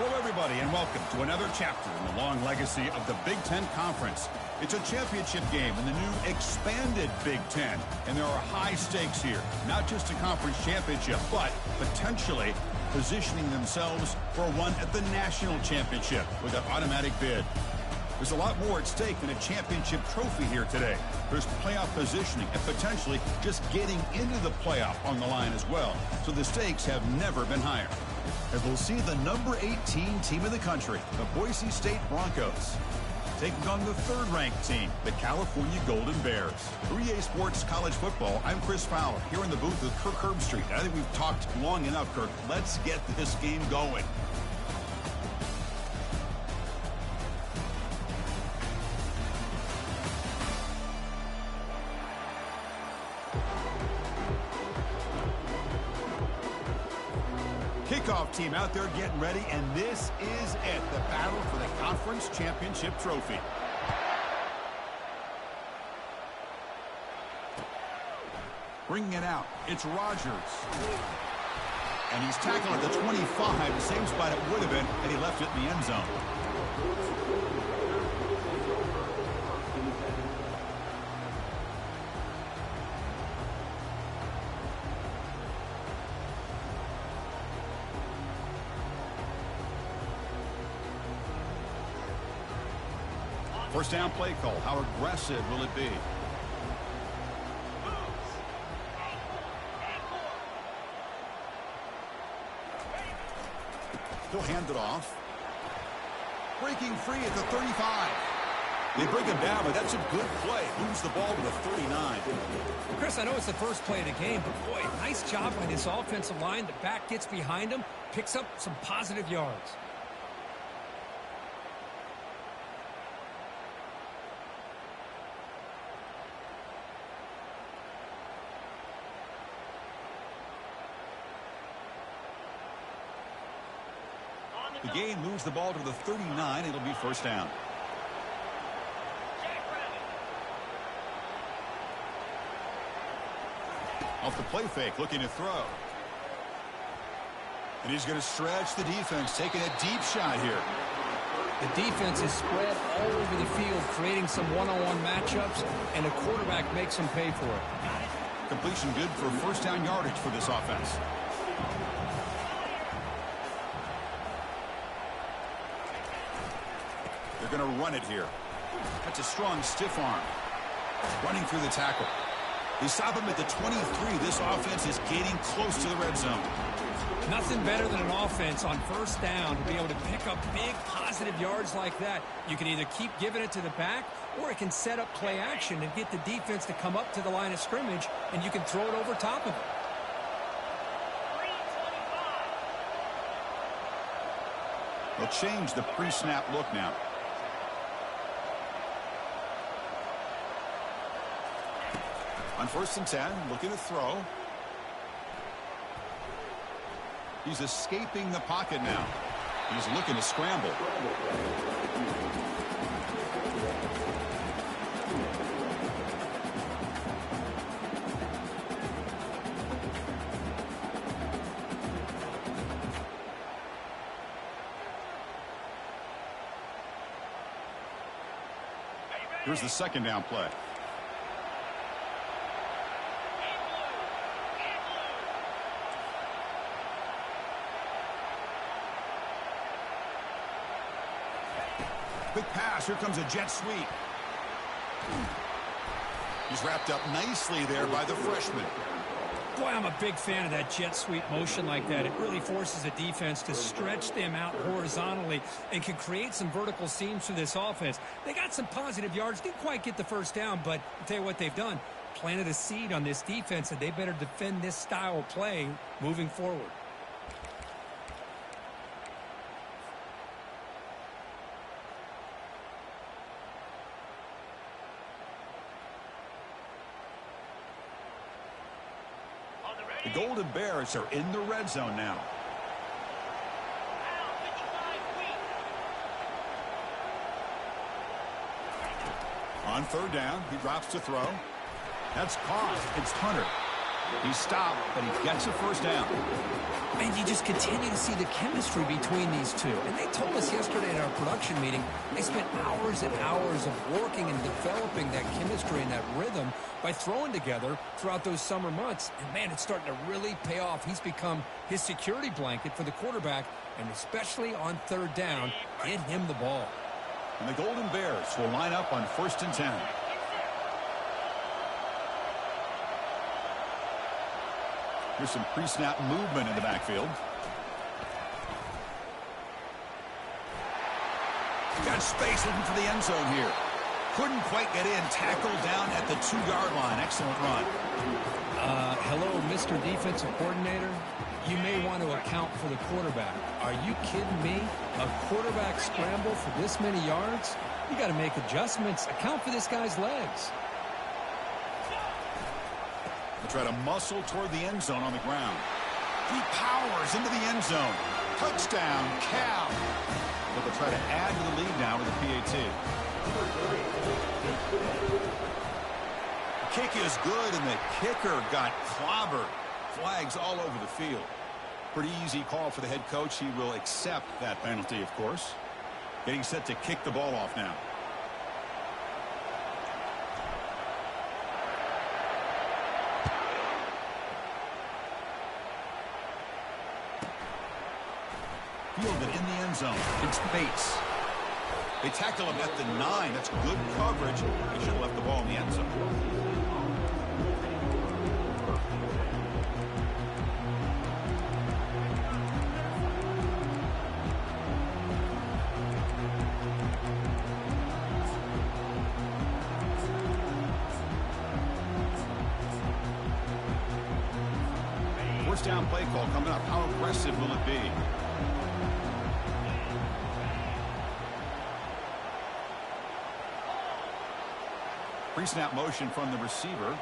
Hello, everybody, and welcome to another chapter in the long legacy of the Big Ten Conference. It's a championship game in the new expanded Big Ten, and there are high stakes here. Not just a conference championship, but potentially positioning themselves for one at the national championship with an automatic bid. There's a lot more at stake than a championship trophy here today. There's playoff positioning and potentially just getting into the playoff on the line as well. So the stakes have never been higher. As we'll see the number 18 team in the country, the Boise State Broncos, taking on the third-ranked team, the California Golden Bears. 3A Sports College Football, I'm Chris Fowler, here in the booth with Kirk Herbstreit. I think we've talked long enough, Kirk. Let's get this game going. Kickoff team out there getting ready, and this is it, the battle for the conference championship trophy. Bringing it out, it's Rogers. And he's tackled at the 25, the same spot it would have been had he left it in the end zone. First down play call. How aggressive will it be? He'll hand it off. Breaking free at the 35. They bring him down, but that's a good play. Moves the ball to the 39. Chris, I know it's the first play of the game, but boy, nice job by this offensive line. The back gets behind him, picks up some positive yards. The gain moves the ball to the 39. It'll be first down. Off the play fake, looking to throw. And he's going to stretch the defense, taking a deep shot here. The defense is spread all over the field, creating some one-on-one matchups, and the quarterback makes them pay for it. Completion good for first down yardage for this offense. They're going to run it here. That's a strong stiff arm. Running through the tackle. They stop him at the 23. This offense is getting close to the red zone. Nothing better than an offense on first down to be able to pick up big positive yards like that. You can either keep giving it to the back, or it can set up play action and get the defense to come up to the line of scrimmage, and you can throw it over top of it. They'll change the pre-snap look now. On first and 10, looking to throw. He's escaping the pocket now. He's looking to scramble. Here's the second down play. Quick pass. Here comes a jet sweep. He's wrapped up nicely there by the freshman. Boy, I'm a big fan of that jet sweep motion like that. It really forces a defense to stretch them out horizontally and can create some vertical seams for this offense. They got some positive yards. Didn't quite get the first down, but I'll tell you what they've done. Planted a seed on this defense, and they better defend this style of play moving forward. The Golden Bears are in the red zone now. On third down, he drops to throw. That's caught. It's Hunter. He's stopped, but he gets a first down. And you just continue to see the chemistry between these two. And they told us yesterday in our production meeting, they spent hours and hours of working and developing that chemistry and that rhythm by throwing together throughout those summer months. And, man, it's starting to really pay off. He's become his security blanket for the quarterback, and especially on third down, get him the ball. And the Golden Bears will line up on 1st and 10. Here's some pre-snap movement in the backfield. Got space looking for the end zone here. Couldn't quite get in. Tackled down at the 2-yard line. Excellent run. Hello, Mr. Defensive Coordinator. You may want to account for the quarterback. Are you kidding me? A quarterback scramble for this many yards? You got to make adjustments. Account for this guy's legs. They'll try to muscle toward the end zone on the ground. He powers into the end zone. Touchdown, Cal. But they'll try to add to the lead now with the PAT. The kick is good, and the kicker got clobbered. Flags all over the field. Pretty easy call for the head coach. He will accept that penalty, of course. Getting set to kick the ball off now. Fielded in the end zone. It's Bates. They tackle him at the 9. That's good coverage. They should have left the ball in the end zone. First down play call coming up. How aggressive will it be? Pre-snap motion from the receiver.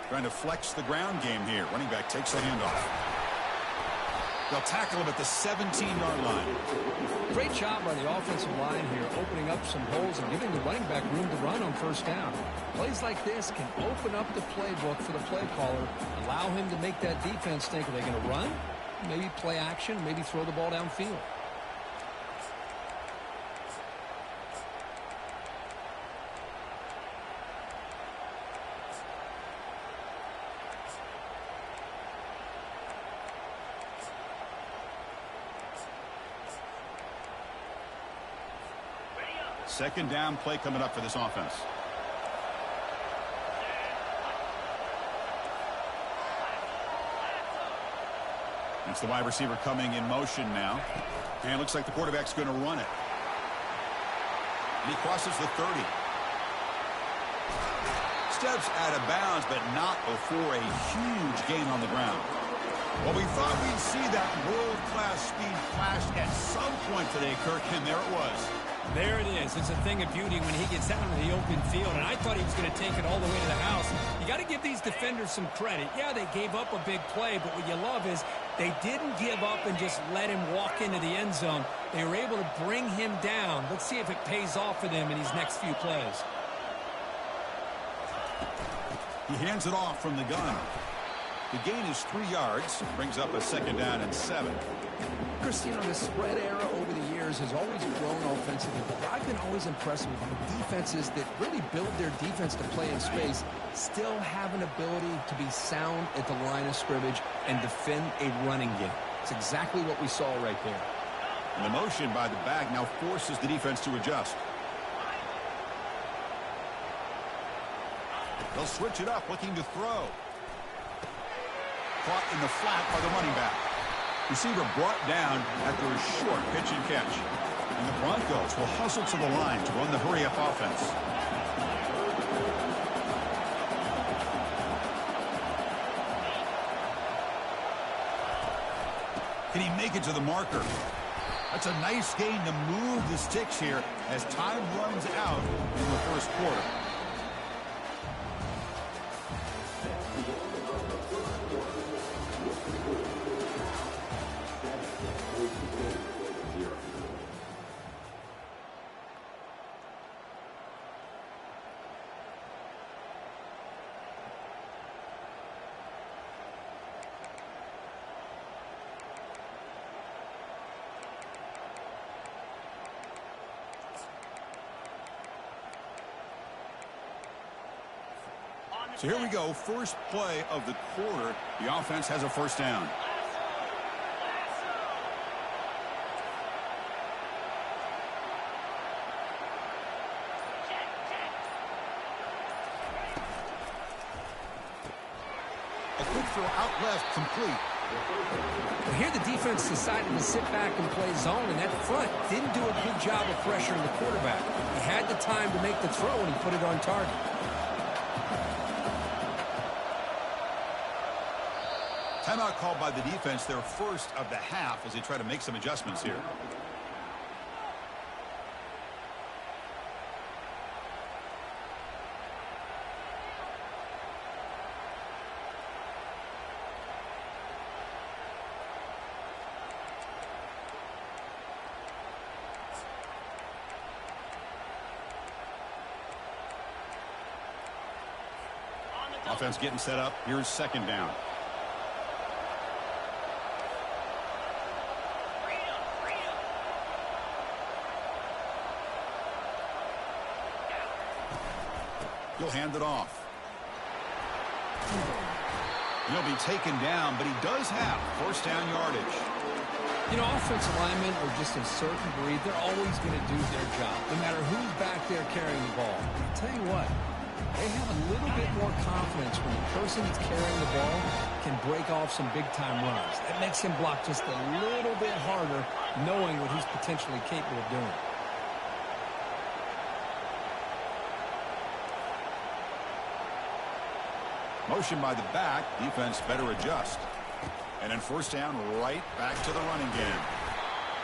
Trying to flex the ground game here. Running back takes the handoff. They'll tackle him at the 17-yard line. Great job by the offensive line here, opening up some holes and giving the running back room to run on first down. Plays like this can open up the playbook for the play caller, allow him to make that defense think, are they going to run? Maybe play action, maybe throw the ball downfield. Second down play coming up for this offense. It's the wide receiver coming in motion now. And it looks like the quarterback's going to run it. And he crosses the 30. Steps out of bounds, but not before a huge gain on the ground. Well, we thought we'd see that world-class speed flash at some point today, Kirk, and there it was. There it is. It's a thing of beauty when he gets out into the open field, and I thought he was going to take it all the way to the house. You got to give these defenders some credit. Yeah, they gave up a big play, but what you love is they didn't give up and just let him walk into the end zone. They were able to bring him down. Let's see if it pays off for them in these next few plays. He hands it off from the gun. The gain is 3 yards. Brings up a second down and 7. Chris, you know, the spread era over the years has always grown offensively, but I've been always impressed with the defenses that really build their defense to play in space, still have an ability to be sound at the line of scrimmage and defend a running game. It's exactly what we saw right there. And the motion by the back now forces the defense to adjust. They'll switch it up, looking to throw. Caught in the flat by the running back. Receiver brought down after a short pitch and catch. And the Broncos will hustle to the line to run the hurry-up offense. Can he make it to the marker? That's a nice gain to move the sticks here as time runs out in the first quarter. So here we go, first play of the quarter. The offense has a first down. A quick throw out left, complete. Well, here the defense decided to sit back and play zone, and that front didn't do a good job of pressuring the quarterback. He had the time to make the throw, and he put it on target. Timeout called by the defense, their first of the half, as they try to make some adjustments here. Offense getting set up. Here's second down. He'll hand it off. He'll be taken down, but he does have first down yardage. You know, offensive linemen are just a certain breed. They're always going to do their job, no matter who's back there carrying the ball. I'll tell you what, they have a little bit more confidence when the person that's carrying the ball can break off some big-time runs. That makes him block just a little bit harder, knowing what he's potentially capable of doing. Motion by the back. Defense better adjust. And then first down, right back to the running game.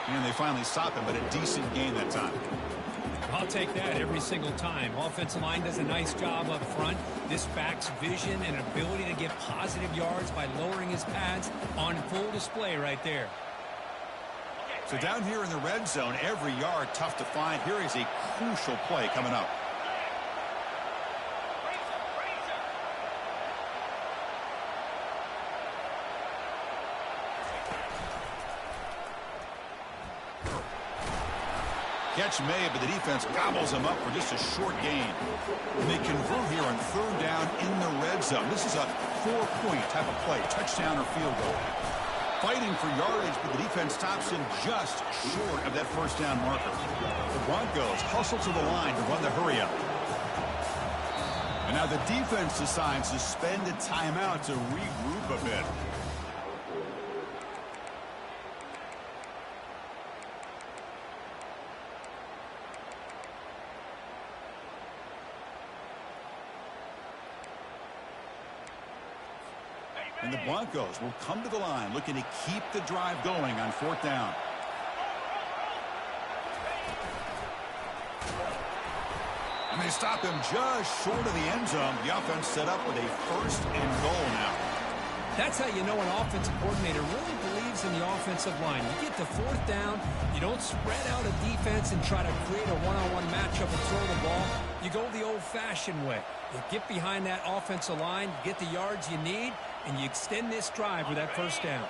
And they finally stop him, but a decent gain that time. I'll take that every single time. Offensive line does a nice job up front. This back's vision and ability to get positive yards by lowering his pads on full display right there. So down here in the red zone, every yard tough to find. Here is a crucial play coming up. Catch made, but the defense gobbles him up for just a short gain. And they convert here on third down in the red zone. This is a 4-point type of play, touchdown or field goal. Fighting for yardage, but the defense stops him just short of that first down marker. The Broncos hustle to the line to run the hurry up. And now the defense decides to spend a timeout to regroup a bit. And the Broncos will come to the line looking to keep the drive going on fourth down. And they stop him just short of the end zone. The offense set up with a first and goal now. That's how you know an offensive coordinator really believes in the offensive line. You get to fourth down, you don't spread out a defense and try to create a one-on-one matchup and throw the ball. You go the old-fashioned way. You get behind that offensive line, you get the yards you need, and you extend this drive with that first down.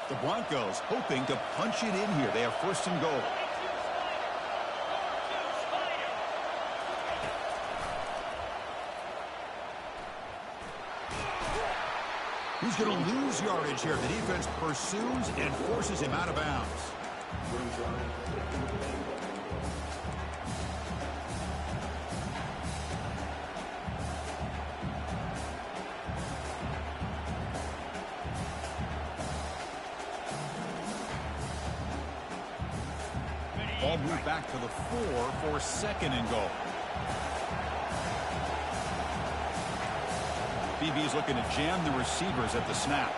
The Broncos hoping to punch it in here. They have first and goal. He's going to lose yardage here. The defense pursues and forces him out of bounds. Ball moved back to the 4 for second and goal. BB is looking to jam the receivers at the snap.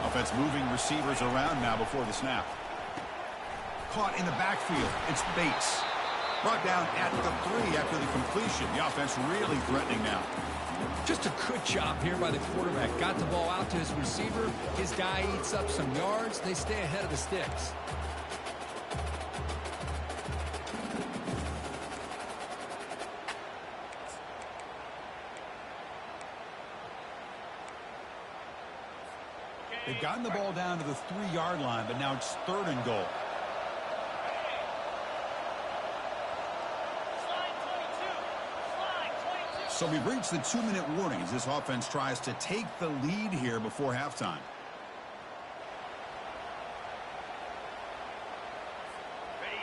Offense moving receivers around now before the snap. Caught in the backfield. It's Bates. Brought down at the 3 after the completion. The offense really threatening now. Just a good job here by the quarterback. Got the ball out to his receiver. His guy eats up some yards. They stay ahead of the sticks. They've gotten the ball down to the 3-yard line, but now it's third and goal. So we've reached the 2-minute warning as this offense tries to take the lead here before halftime.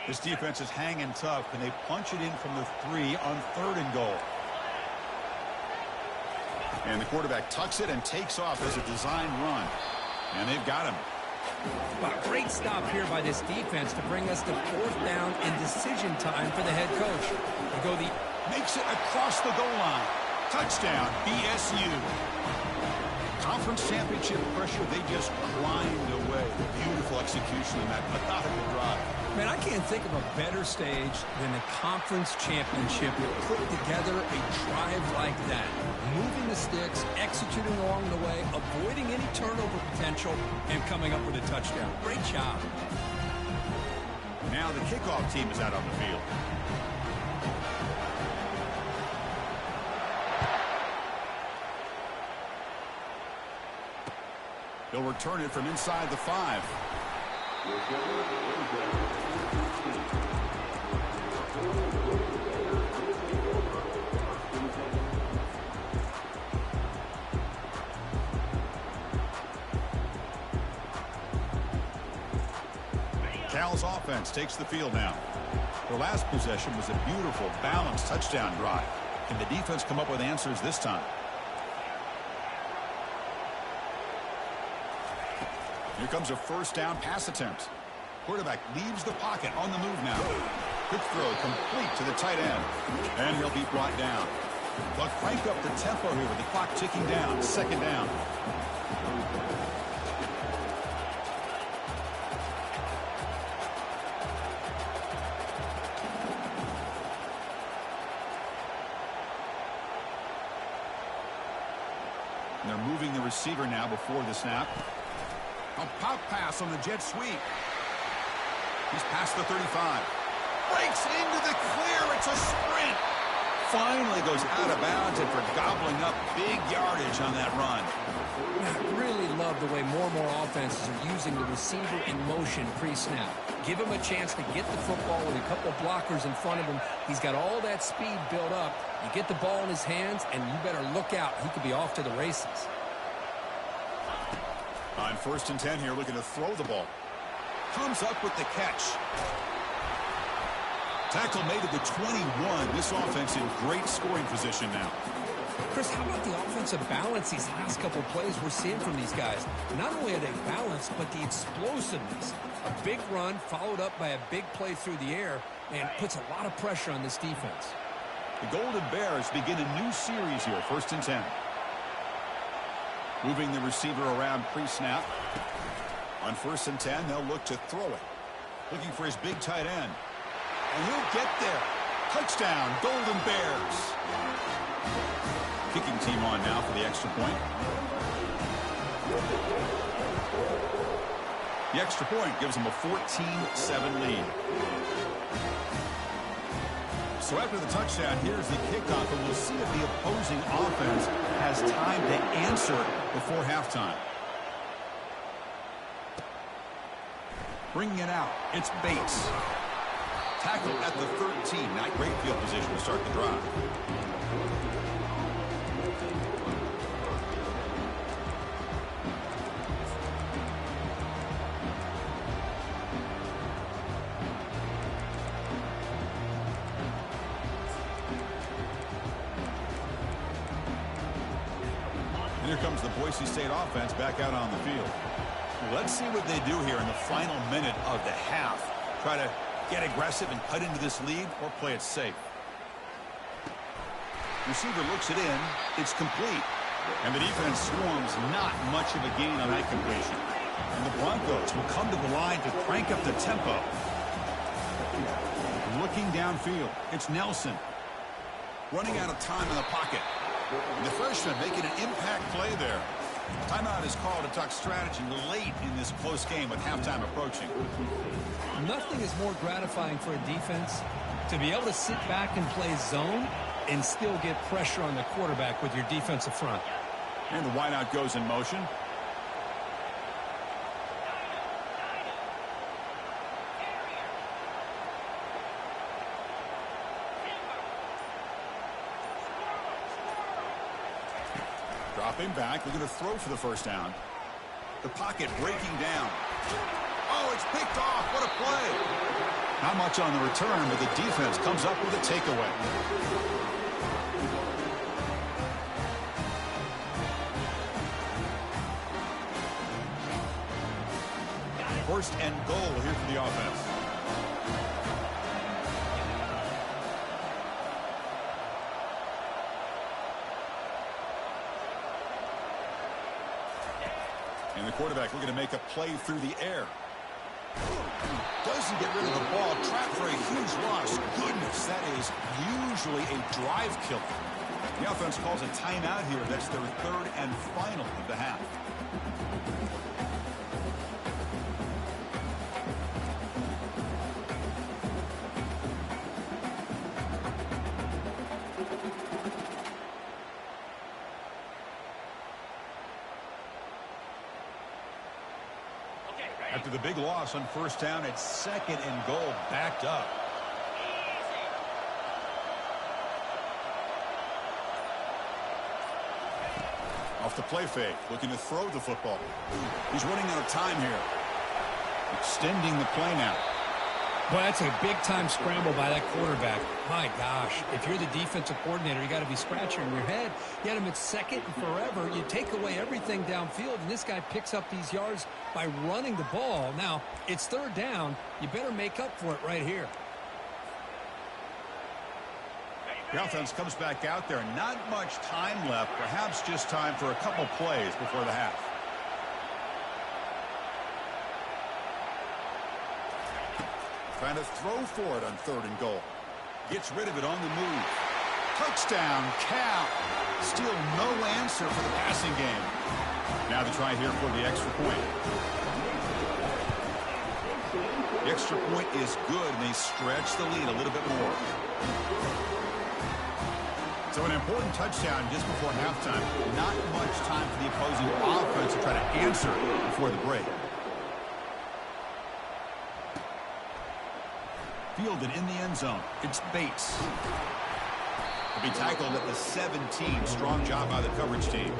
This defense is hanging tough, and they punch it in from the 3 on 3rd and goal. And the quarterback tucks it and takes off as a design run. And they've got him. Well, great stop here by this defense to bring us to 4th down and decision time for the head coach. They go the... Makes it across the goal line. Touchdown, BSU. Conference championship pressure, they just grind away. Beautiful execution in that methodical drive. Man, I can't think of a better stage than the conference championship to put together a drive like that. Moving the sticks, executing along the way, avoiding any turnover potential, and coming up with a touchdown. Great job. Now the kickoff team is out on the field. They'll return it from inside the 5. Cal's offense takes the field now. Their last possession was a beautiful, balanced touchdown drive. Can the defense come up with answers this time? Here comes a 1st down pass attempt. Quarterback leaves the pocket on the move now. Quick throw complete to the tight end. And he'll be brought down. They'll crank up the tempo here with the clock ticking down. 2nd down. And they're moving the receiver now before the snap. A pop pass on the jet sweep. He's past the 35. Breaks into the clear. It's a sprint. Finally goes out of bounds after gobbling up big yardage on that run. I really love the way more and more offenses are using the receiver in motion pre-snap. Give him a chance to get the football with a couple blockers in front of him. He's got all that speed built up. You get the ball in his hands, and you better look out. He could be off to the races. On 1st and 10 here, looking to throw the ball. Comes up with the catch. Tackle made at the 21. This offense in great scoring position now. Chris, how about the offensive balance these last couple of plays we're seeing from these guys? Not only are they balanced, but the explosiveness. A big run followed up by a big play through the air, and puts a lot of pressure on this defense. The Golden Bears begin a new series here, 1st and 10. Moving the receiver around pre-snap. On 1st and 10, they'll look to throw it. Looking for his big tight end. And he'll get there. Touchdown, Golden Bears. Kicking team on now for the extra point. The extra point gives them a 14-7 lead. So after the touchdown, here's the kickoff, and we'll see if the opposing offense has time to answer before halftime. Bringing it out, it's Bates. Tackle at the 13, not great field position to start the drive. And here comes the Boise State offense back out on the field. Let's see what they do here in the final minute of the half. Try to get aggressive and cut into this lead, or play it safe. Receiver looks it in. It's complete. And the defense swarms not much of a gain on that completion. And the Broncos will come to the line to crank up the tempo. Looking downfield, it's Nelson. Running out of time in the pocket. And the freshman making an impact play there. Timeout is called to talk strategy late in this close game with halftime approaching. Nothing is more gratifying for a defense to be able to sit back and play zone and still get pressure on the quarterback with your defensive front. And the wideout goes in motion. Dropping back, looking to throw for the first down. The pocket breaking down. Oh, it's picked off. What a play. Not much on the return, but the defense comes up with a takeaway. First and goal here for the offense. And the quarterback looking to make a play through the air. Doesn't get rid of the ball. Trapped for a huge loss. Goodness, that is usually a drive killer. The offense calls a timeout here. That's their third and final of the half. After the big loss on first down, it's second and goal, backed up. Off the play fake, looking to throw the football. He's running out of time here. Extending the play now. Boy, that's a big-time scramble by that quarterback. My gosh, if you're the defensive coordinator, you got to be scratching your head. You had him at second and forever. You take away everything downfield, and this guy picks up these yards by running the ball. Now, it's third down. You better make up for it right here. The offense comes back out there. Not much time left. Perhaps just time for a couple plays before the half. Trying to throw for it on third and goal. Gets rid of it on the move. Touchdown, Cal. Still no answer for the passing game. Now to try here for the extra point. The extra point is good, and they stretch the lead a little bit more. So an important touchdown just before halftime. Not much time for the opposing offense to try to answer before the break. Fielded in the end zone. It's Bates. He'll be tackled at the 17. Strong job by the coverage team.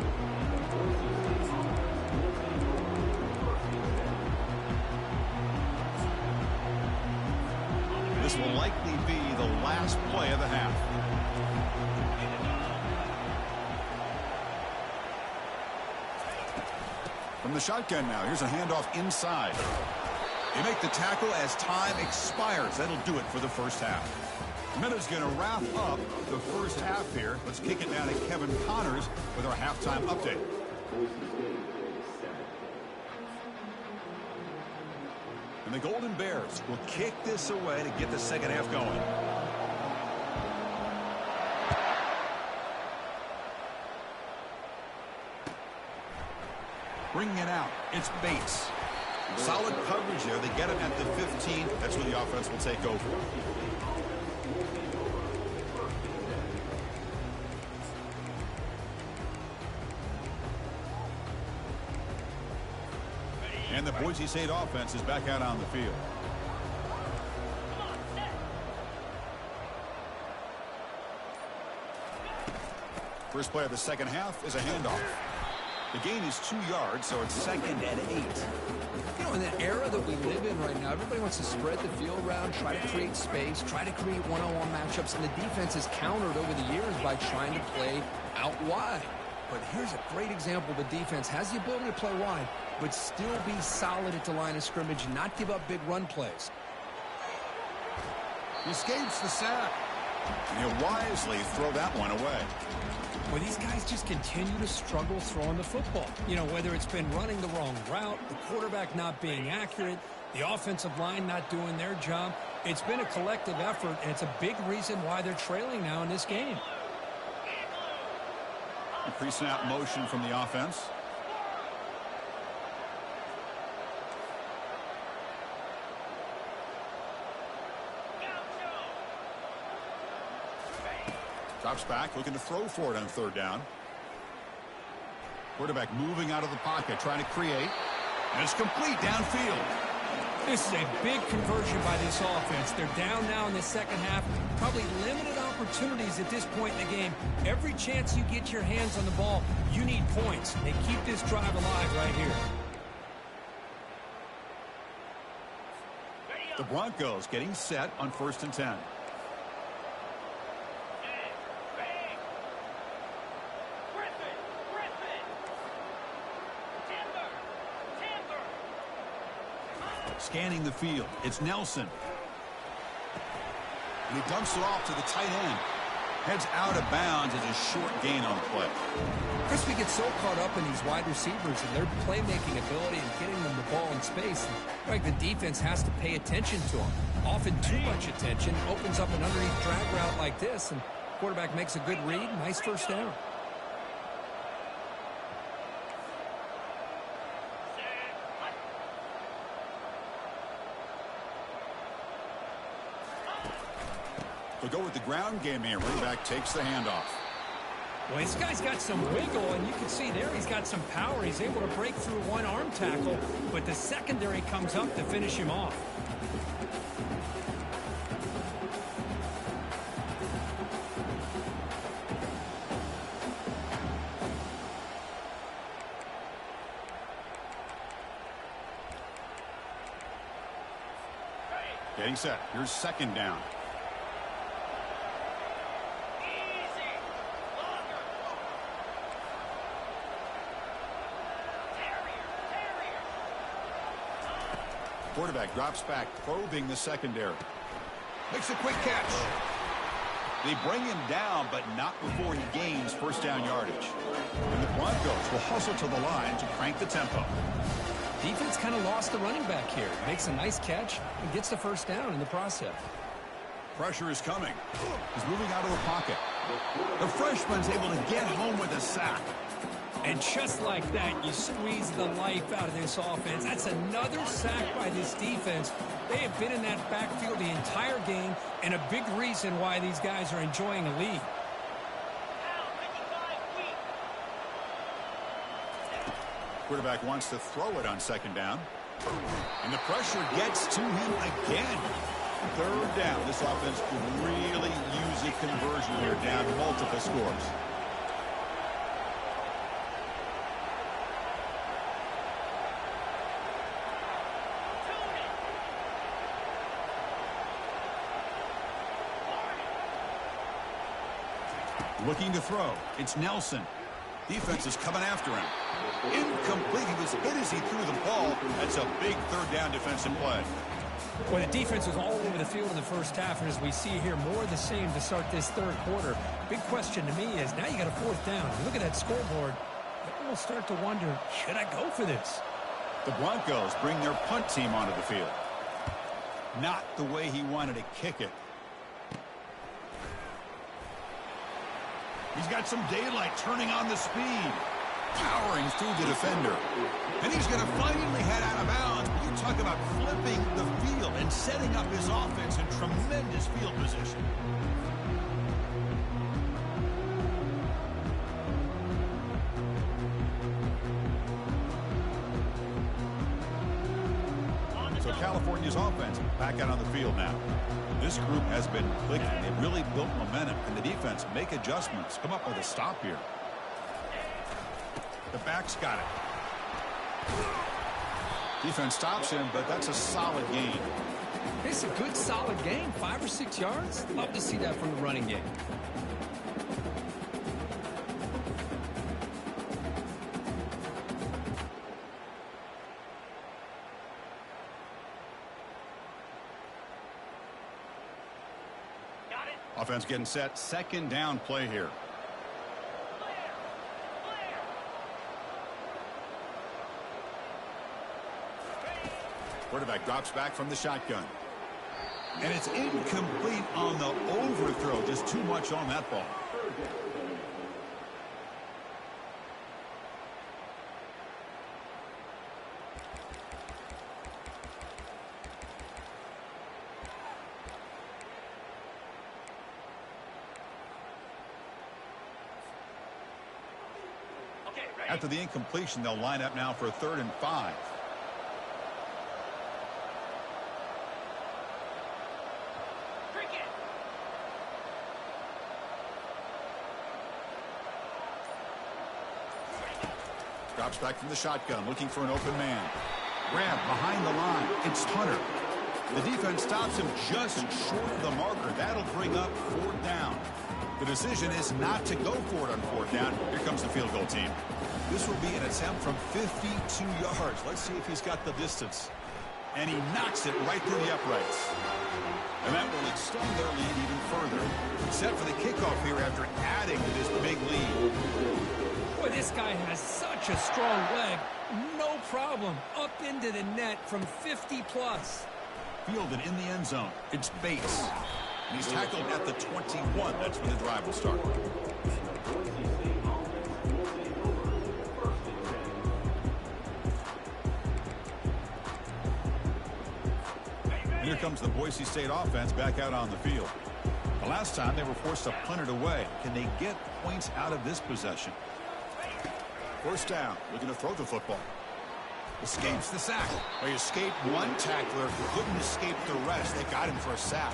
This will likely be the last play of the half. From the shotgun now, here's a handoff inside. They make the tackle as time expires. That'll do it for the first half. Minute's going to wrap up the first half here. Let's kick it down to Kevin Connors with our halftime update. And the Golden Bears will kick this away to get the second half going. Bringing it out, it's Bates. Solid coverage there. They get him at the 15. That's where the offense will take over. And the Boise State offense is back out on the field. First play of the second half is a handoff. The gain is 2 yards, so it's second and 8. You know, in the era that we live in right now, everybody wants to spread the field around, try to create space, try to create one-on-one matchups, and the defense has countered over the years by trying to play out wide. But here's a great example. The defense has the ability to play wide, but still be solid at the line of scrimmage and not give up big run plays. He escapes the sack. And he'll wisely throw that one away. Well, these guys just continue to struggle throwing the football. You know, whether it's been running the wrong route, the quarterback not being accurate, the offensive line not doing their job. It's been a collective effort, and it's a big reason why they're trailing now in this game. A pre-snap motion from the offense. Drops back, looking to throw for it on third down. Quarterback moving out of the pocket, trying to create. And it's complete downfield. This is a big conversion by this offense. They're down now in the second half. Probably limited opportunities at this point in the game. Every chance you get your hands on the ball, you need points. They keep this drive alive right here. The Broncos getting set on 1st and 10. Scanning the field, it's Nelson. And he dumps it off to the tight end. Heads out of bounds as a short gain on the play. Chris, we get so caught up in these wide receivers and their playmaking ability and getting them the ball in space. Like the defense has to pay attention to them. Often too much attention opens up an underneath drag route like this, and quarterback makes a good read. Nice first down. They'll go with the ground game here. Running back takes the handoff. Well, this guy's got some wiggle, and you can see there he's got some power. He's able to break through one arm tackle, but the secondary comes up to finish him off. Getting set. Here's 2nd down. Quarterback drops back, probing the secondary. Makes a quick catch. They bring him down, but not before he gains 1st down yardage. And the Broncos will hustle to the line to crank the tempo. Defense kind of lost the running back here. Makes a nice catch and gets the 1st down in the process. Pressure is coming. He's moving out of the pocket. The freshman's able to get home with a sack. And just like that, you squeeze the life out of this offense. That's another sack by this defense. They have been in that backfield the entire game, and a big reason why these guys are enjoying a lead. Quarterback wants to throw it on 2nd down. And the pressure gets to him again. 3rd down. This offense could really use a conversion here, down multiple scores. Looking to throw. It's Nelson. Defense is coming after him. Incomplete. He was hit as he threw the ball. That's a big 3rd down defensive play. Well, the defense was all over the field in the first half, and as we see here, more of the same to start this 3rd quarter. Big question to me is, now you got a 4th down. You look at that scoreboard, you will start to wonder, should I go for this? The Broncos bring their punt team onto the field. Not the way he wanted to kick it. He's got some daylight, turning on the speed. Powering through the defender. And he's going to finally head out of bounds. But you talk about flipping the field and setting up his offense in tremendous field position. So California's offense back out on the field now. This group has been clicking. They've really built momentum. And the defense make adjustments. Come up with a stop here. The back's got it. Defense stops him, but that's a solid gain. It's a good, solid game. 5 or 6 yards. Love to see that from the running game. Offense getting set. 2nd down play here. Quarterback drops back from the shotgun. And it's incomplete on the overthrow. Just too much on that ball. After the incompletion, they'll line up now for 3rd and 5. Drops back from the shotgun, looking for an open man. Grab behind the line. It's Hunter. The defense stops him just short of the marker. That'll bring up 4th down. The decision is not to go for it on 4th down. Here comes the field goal team. This will be an attempt from 52 yards. Let's see if he's got the distance. And he knocks it right through the uprights. And that will extend their lead even further. Set for the kickoff here after adding to this big lead. Boy, this guy has such a strong leg. No problem. Up into the net from 50-plus. Fielded in the end zone. It's Bates. And he's tackled at the 21. That's when the drive will start. And here comes the Boise State offense back out on the field. The last time they were forced to punt it away. Can they get points out of this possession? 1st down. Looking to throw the football. Escapes the sack. They escaped one tackler, couldn't escape the rest. They got him for a sack.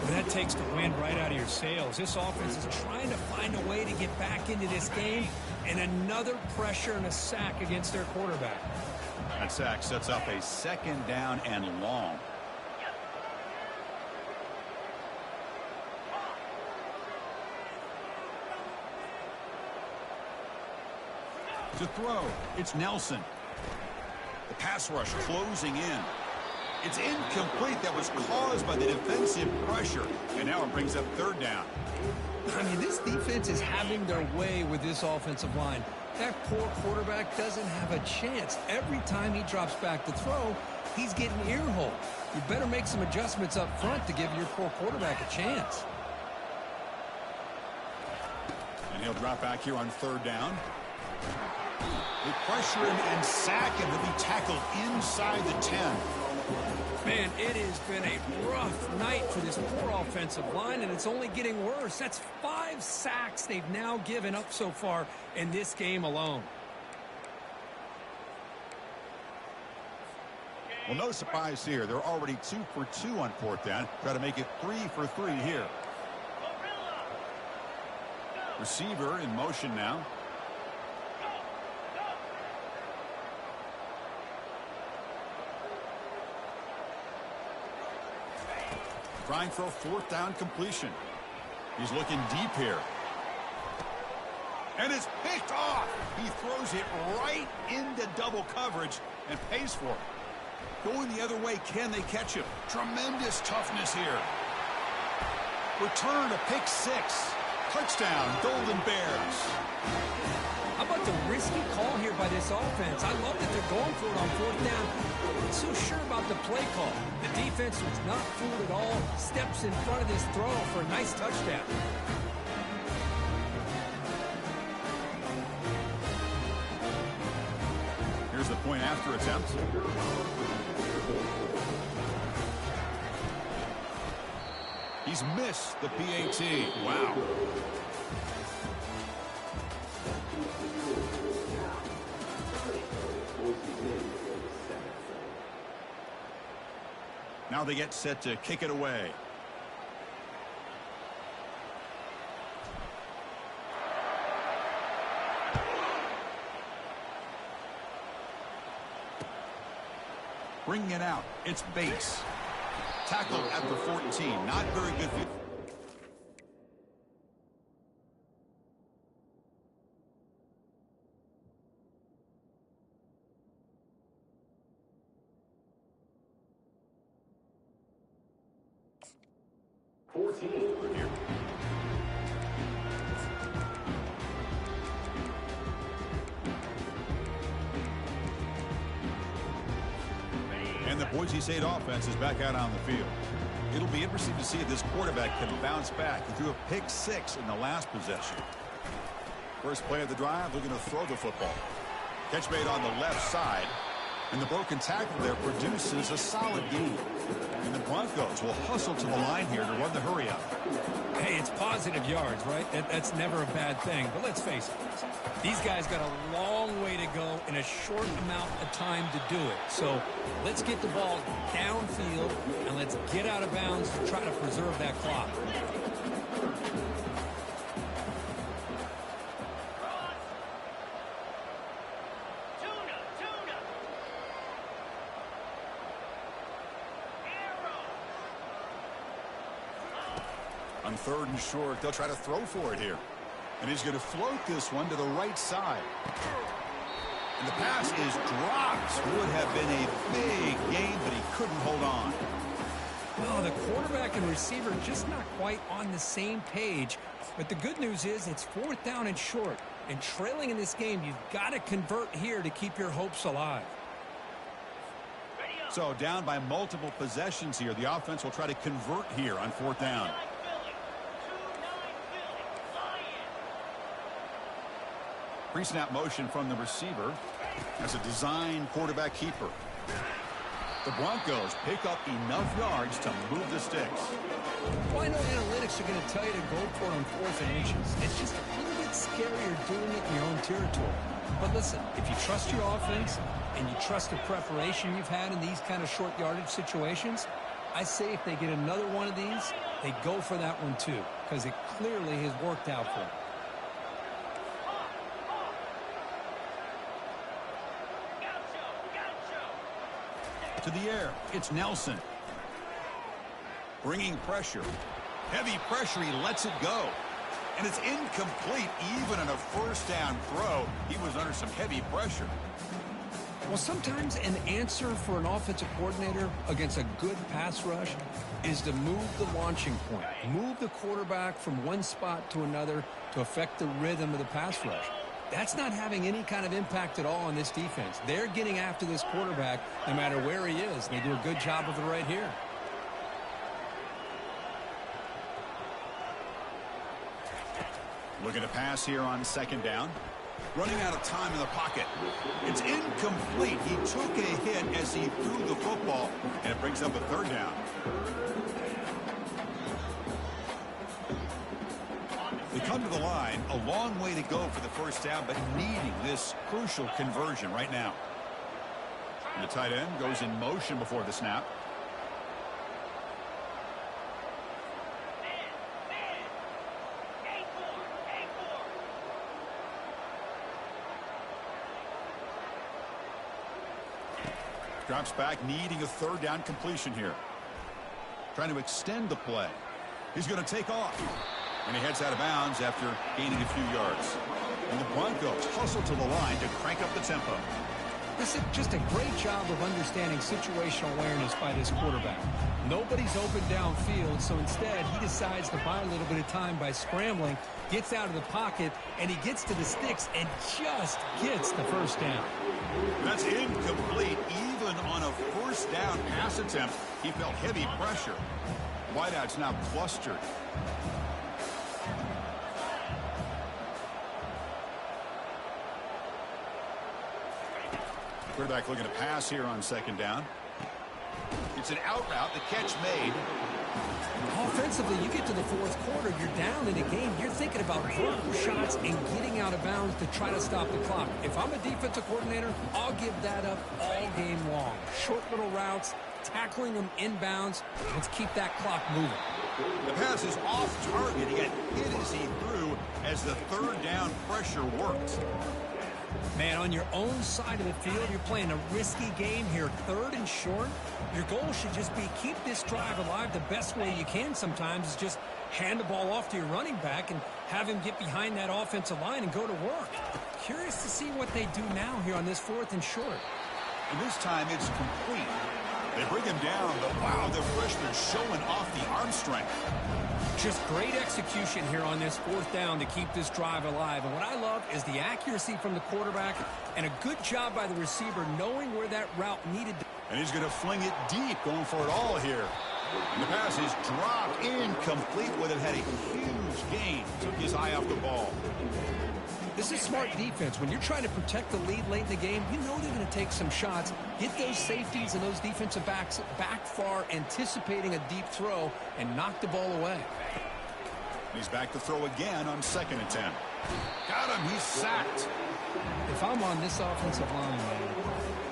Well, that takes the wind right out of your sails. This offense is trying to find a way to get back into this game, and another pressure and a sack against their quarterback. That sack sets up a 2nd down and long. To throw, it's Nelson. The pass rush closing in. It's incomplete. That was caused by the defensive pressure. And now it brings up 3rd down. I mean, this defense is having their way with this offensive line. That poor quarterback doesn't have a chance. Every time he drops back to throw, he's getting ear-holed. You better make some adjustments up front to give your poor quarterback a chance. And he'll drop back here on 3rd down. They pressure him and sack him. He'll be tackled inside the 10. Man, it has been a rough night for this poor offensive line, and it's only getting worse. That's 5 sacks they've now given up so far in this game alone. Well, no surprise here. They're already 2 for 2 on 4th down. Try to make it 3 for 3 here. Receiver in motion now. Trying for a 4th down completion. He's looking deep here. And it's picked off. He throws it right into double coverage and pays for it. Going the other way, can they catch him? Tremendous toughness here. Return to pick 6. Touchdown, Golden Bears. How about the risky call here by this offense? I love that they're going for it on 4th down. I'm not so sure about the play call. The defense was not fooled at all. Steps in front of this throw for a nice touchdown. Here's the point after attempt. He's missed the PAT. Wow. Now they get set to kick it away. Bringing it out. It's Bates. Tackled at the 14. Not very good. Here. And the Boise State offense is back out on the field. It'll be interesting to see if this quarterback can bounce back. He threw a pick 6 in the last possession. First play of the drive, looking to throw the football. Catch made on the left side. And the broken tackle there produces a solid gain. And the Broncos will hustle to the line here to run the hurry up. Hey, it's positive yards, right? That's never a bad thing. But let's face it, these guys got a long way to go in a short amount of time to do it. So let's get the ball downfield and let's get out of bounds to try to preserve that clock. On 3rd and short, they'll try to throw for it here. And he's going to float this one to the right side. And the pass is dropped. Would have been a big gain, but he couldn't hold on. Well, the quarterback and receiver just not quite on the same page. But the good news is it's 4th down and short. And trailing in this game, you've got to convert here to keep your hopes alive. So down by multiple possessions here. The offense will try to convert here on 4th down. Pre-snap motion from the receiver as a design quarterback keeper. The Broncos pick up enough yards to move the sticks. Well, I know analytics are going to tell you to go for it on 4th and inches. It's just a little bit scarier doing it in your own territory. But listen, if you trust your offense and you trust the preparation you've had in these kind of short yardage situations, I say if they get another one of these, they go for that one too, because it clearly has worked out for them. To the air, it's Nelson. Bringing pressure. Heavy pressure, he lets it go. And it's incomplete even on a 1st down throw. He was under some heavy pressure. Well, sometimes an answer for an offensive coordinator against a good pass rush is to move the launching point. Move the quarterback from one spot to another to affect the rhythm of the pass rush. That's not having any kind of impact at all on this defense. They're getting after this quarterback no matter where he is. They do a good job of it right here. Looking to pass here on 2nd down. Running out of time in the pocket. It's incomplete. He took a hit as he threw the football, and it brings up a 3rd down. They come to the line, a long way to go for the 1st down, but needing this crucial conversion right now. And the tight end goes in motion before the snap. Drops back, needing a 3rd down completion here. Trying to extend the play. He's going to take off. And he heads out of bounds after gaining a few yards. And the Broncos hustle to the line to crank up the tempo. This is just a great job of understanding situational awareness by this quarterback. Nobody's open downfield, so instead he decides to buy a little bit of time by scrambling, gets out of the pocket, and he gets to the sticks and just gets the 1st down. That's incomplete. Even on a 1st down pass attempt, he felt heavy pressure. Wideout's now clustered. Quarterback looking to pass here on 2nd down. It's an out route. The catch made. Offensively, you get to the 4th quarter, you're down in a game. You're thinking about vertical shots and getting out of bounds to try to stop the clock. If I'm a defensive coordinator, I'll give that up all game long. Short little routes, tackling them inbounds. Let's keep that clock moving. The pass is off target. He got hit as he threw as the 3rd down pressure worked. Man, on your own side of the field, you're playing a risky game here. 3rd and short. Your goal should just be keep this drive alive the best way you can sometimes is just hand the ball off to your running back and have him get behind that offensive line and go to work. Curious to see what they do now here on this 4th and short. And this time it's complete. They bring him down, but wow, the freshman showing off the arm strength. Just great execution here on this 4th down to keep this drive alive. And what I love is the accuracy from the quarterback and a good job by the receiver knowing where that route needed to. And he's going to fling it deep, going for it all here. And the pass is dropped, incomplete. Would have had a huge gain. Took his eye off the ball. This is smart defense. When you're trying to protect the lead late in the game, you know they're going to take some shots, get those safeties and those defensive backs back far, anticipating a deep throw, and knock the ball away. He's back to throw again on 2nd and 10. Got him. He's sacked. If I'm on this offensive line, man,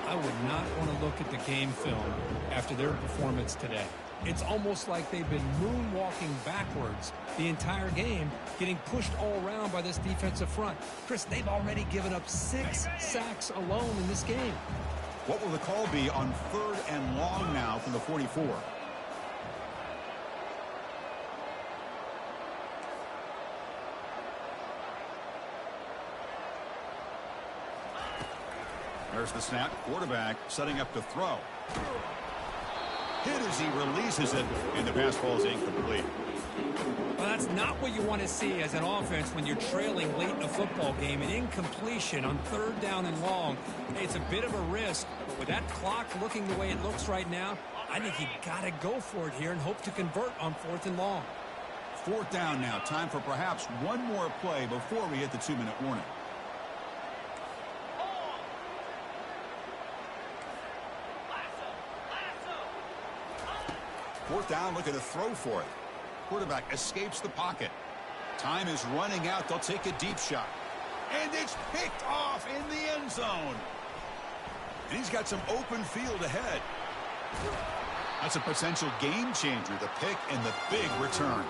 I would not want to look at the game film after their performance today. It's almost like they've been moonwalking backwards the entire game, getting pushed all around by this defensive front. Chris, they've already given up 6 sacks alone in this game. What will the call be on 3rd and long now from the 44? There's the snap. Quarterback setting up to throw. Hit as he releases it, and the pass falls incomplete. Well, that's not what you want to see as an offense when you're trailing late in a football game. An incompletion on 3rd down and long. Hey, it's a bit of a risk, but with that clock looking the way it looks right now, I think you got to go for it here and hope to convert on 4th and long. 4th down now. Time for perhaps one more play before we hit the 2-minute warning. 4th down, looking to throw for it. Quarterback escapes the pocket. Time is running out. They'll take a deep shot. And it's picked off in the end zone. And he's got some open field ahead. That's a potential game changer, the pick and the big return.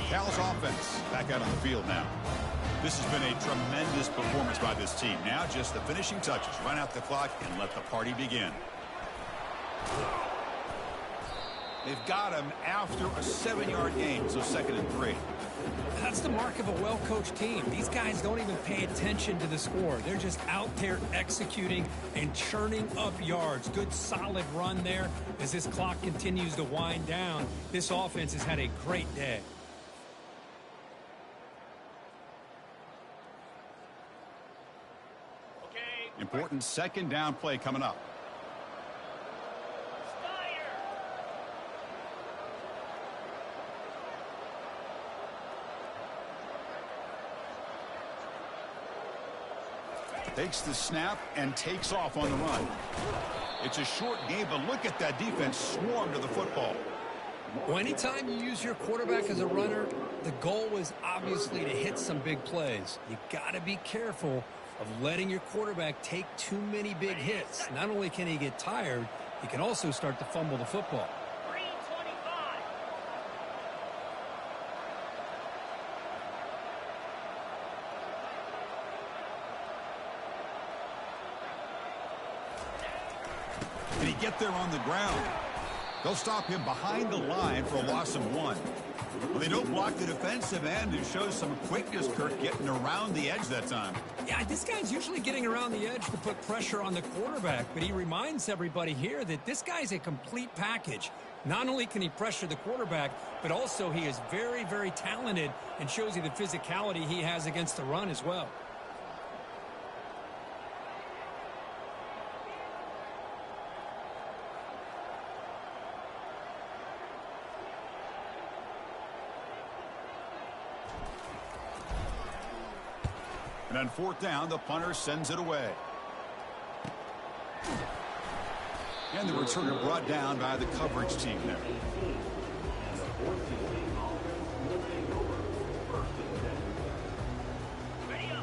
Cal's offense back out on the field now. This has been a tremendous performance by this team. Now just the finishing touches. Run out the clock and let the party begin. They've got him after a 7-yard gain, so 2nd and 3. That's the mark of a well-coached team. These guys don't even pay attention to the score. They're just out there executing and churning up yards. Good, solid run there. As this clock continues to wind down, this offense has had a great day. Important 2nd down play coming up. Takes the snap and takes off on the run. It's a short game, but look at that defense swarm to the football. Well, anytime you use your quarterback as a runner, the goal is obviously to hit some big plays. You got to be careful of letting your quarterback take too many big hits. Not only can he get tired, he can also start to fumble the football. Did he get there on the ground? They'll stop him behind the line for a loss of 1. Well, they don't block the defensive end. It shows some quickness, Kirk, getting around the edge that time. Yeah, this guy's usually getting around the edge to put pressure on the quarterback, but he reminds everybody here that this guy's a complete package. Not only can he pressure the quarterback, but also he is very, very talented and shows you the physicality he has against the run as well. And on 4th down, the punter sends it away. And the returner brought down by the coverage team there.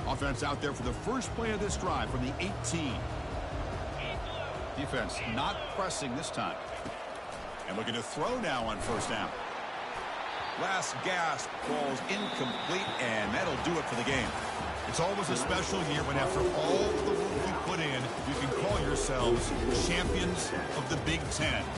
Offense out there for the first play of this drive from the 18. Defense not pressing this time. And looking to throw now on 1st down. Last gasp falls incomplete, and that'll do it for the game. It's always a special year when after all the work you put in, you can call yourselves champions of the Big Ten.